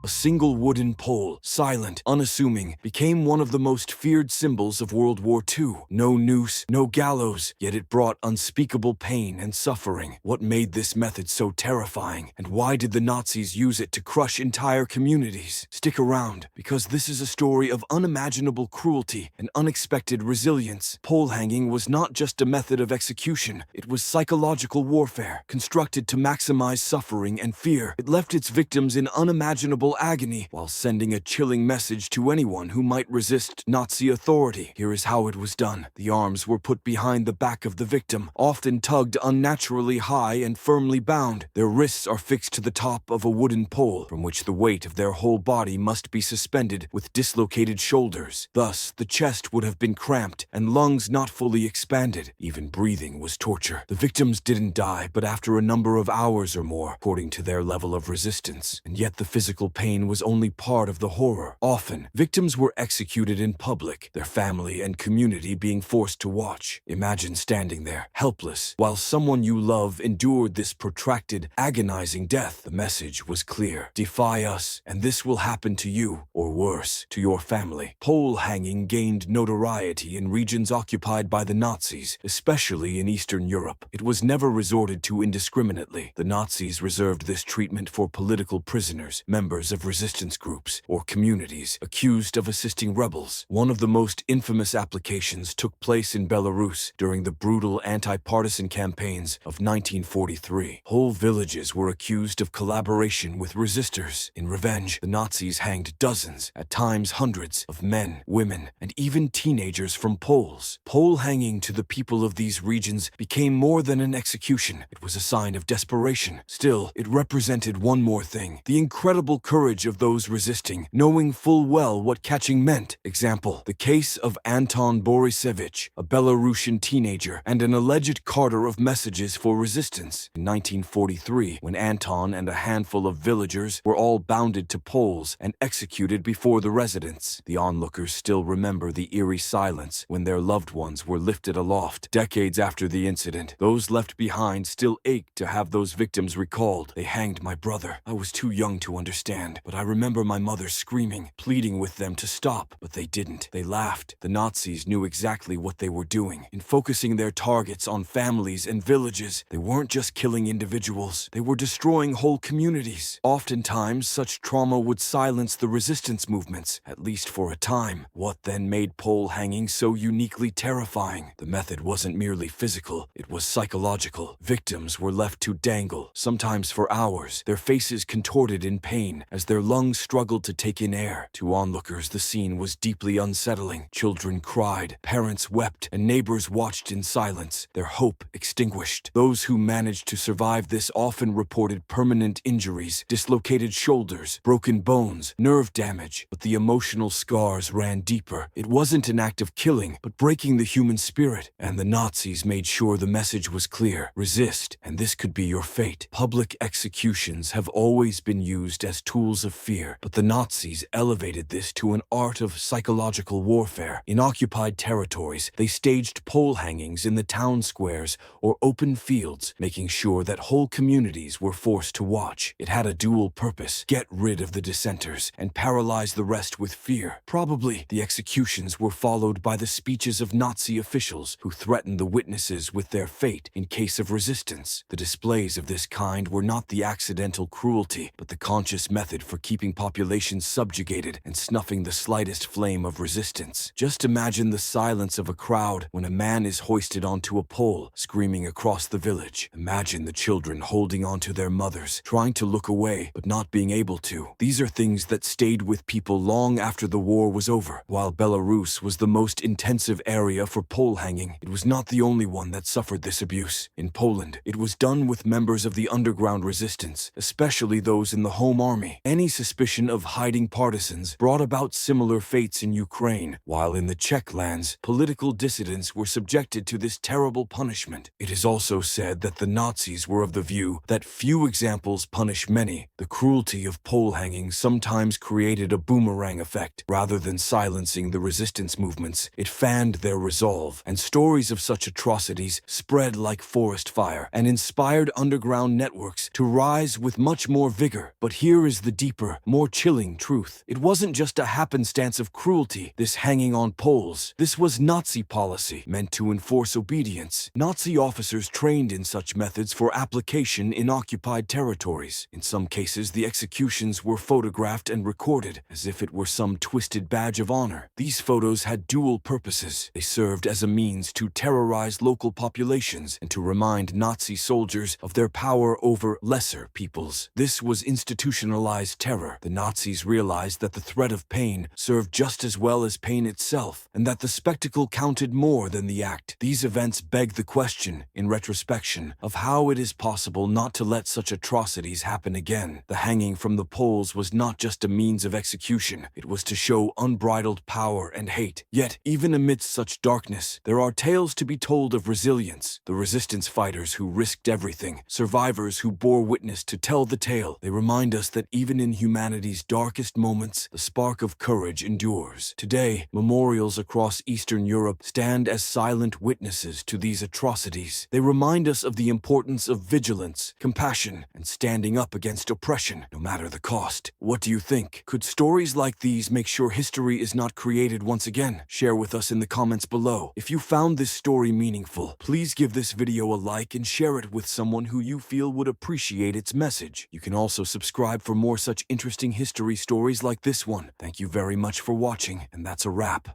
A single wooden pole, silent, unassuming, became one of the most feared symbols of World War II. No noose, no gallows, yet it brought unspeakable pain and suffering. What made this method so terrifying, and why did the Nazis use it to crush entire communities? Stick around, because this is a story of unimaginable cruelty and unexpected resilience. Pole hanging was not just a method of execution, it was psychological warfare, constructed to maximize suffering and fear. It left its victims in unimaginable agony, while sending a chilling message to anyone who might resist Nazi authority. Here is how it was done. The arms were put behind the back of the victim, often tugged unnaturally high and firmly bound. Their wrists are fixed to the top of a wooden pole, from which the weight of their whole body must be suspended with dislocated shoulders. Thus, the chest would have been cramped and lungs not fully expanded. Even breathing was torture. The victims didn't die, but after a number of hours or more, according to their level of resistance. And yet the physical pain was only part of the horror. Often, victims were executed in public, their family and community being forced to watch. Imagine standing there, helpless, while someone you love endured this protracted, agonizing death. The message was clear. Defy us, and this will happen to you, or worse, to your family. Pole hanging gained notoriety in regions occupied by the Nazis, especially in Eastern Europe. It was never resorted to indiscriminately. The Nazis reserved this treatment for political prisoners, members of resistance groups, or communities accused of assisting rebels. One of the most infamous applications took place in Belarus during the brutal anti-partisan campaigns of 1943. Whole villages were accused of collaboration with resistors. In revenge, the Nazis hanged dozens, at times hundreds, of men, women, and even teenagers from poles. Pole hanging to the people of these regions became more than an execution. It was a sign of desperation. Still, it represented one more thing: the incredible courage of those resisting, knowing full well what catching meant. Example: the case of Anton Borisevich, a Belarusian teenager and an alleged carter of messages for resistance. In 1943, when Anton and a handful of villagers were all bounded to poles and executed before the residence, the onlookers still remember the eerie silence when their loved ones were lifted aloft. Decades after the incident, those left behind still ached to have those victims recalled. They hanged my brother. I was too young to understand, but I remember my mother screaming, pleading with them to stop, but they didn't. They laughed. The Nazis knew exactly what they were doing. In focusing their targets on families and villages, they weren't just killing individuals, they were destroying whole communities. Oftentimes, such trauma would silence the resistance movements, at least for a time. What then made pole hanging so uniquely terrifying? The method wasn't merely physical, it was psychological. Victims were left to dangle, sometimes for hours, their faces contorted in pain as their lungs struggled to take in air. To onlookers, the scene was deeply unsettling. Children cried, parents wept, and neighbors watched in silence, their hope extinguished. Those who managed to survive this often reported permanent injuries, dislocated shoulders, broken bones, nerve damage, but the emotional scars ran deeper. It wasn't an act of killing, but breaking the human spirit. And the Nazis made sure the message was clear: resist, and this could be your fate. Public executions have always been used as tools of fear, but the Nazis elevated this to an art of psychological warfare. In occupied territories, they staged pole hangings in the town squares or open fields, making sure that whole communities were forced to watch. It had a dual purpose: get rid of the dissenters and paralyze the rest with fear. Probably, the executions were followed by the speeches of Nazi officials who threatened the witnesses with their fate in case of resistance. The displays of this kind were not the accidental cruelty, but the conscious method for keeping populations subjugated and snuffing the slightest flame of resistance. Just imagine the silence of a crowd when a man is hoisted onto a pole, screaming across the village. Imagine the children holding onto their mothers, trying to look away, but not being able to. These are things that stayed with people long after the war was over. While Belarus was the most intensive area for pole hanging, it was not the only one that suffered this abuse. In Poland, it was done with members of the underground resistance, especially those in the Home Army. Any suspicion of hiding partisans brought about similar fates in Ukraine, while in the Czech lands, political dissidents were subjected to this terrible punishment. It is also said that the Nazis were of the view that few examples punish many. The cruelty of pole hanging sometimes created a boomerang effect. Rather than silencing the resistance movements, it fanned their resolve, and stories of such atrocities spread like forest fire and inspired underground networks to rise with much more vigor. But here is the deeper, more chilling truth. It wasn't just a happenstance of cruelty, this hanging on poles. This was Nazi policy, meant to enforce obedience. Nazi officers trained in such methods for application in occupied territories. In some cases, the executions were photographed and recorded, as if it were some twisted badge of honor. These photos had dual purposes. They served as a means to terrorize local populations and to remind Nazi soldiers of their power over lesser peoples. This was institutionalized terror. The Nazis realized that the threat of pain served just as well as pain itself, and that the spectacle counted more than the act. These events beg the question, in retrospection, of how it is possible not to let such atrocities happen again. The hanging from the poles was not just a means of execution, it was to show unbridled power and hate. Yet, even amidst such darkness, there are tales to be told of resilience. The resistance fighters who risked everything, survivors who bore witness to tell the tale. They remind us that even in humanity's darkest moments, the spark of courage endures. Today, memorials across Eastern Europe stand as silent witnesses to these atrocities. They remind us of the importance of vigilance, compassion, and standing up against oppression, no matter the cost. What do you think? Could stories like these make sure history is not created once again? Share with us in the comments below. If you found this story meaningful, please give this video a like and share it with someone who you feel would appreciate its message. You can also subscribe for more such interesting history stories like this one. Thank you very much for watching, and that's a wrap.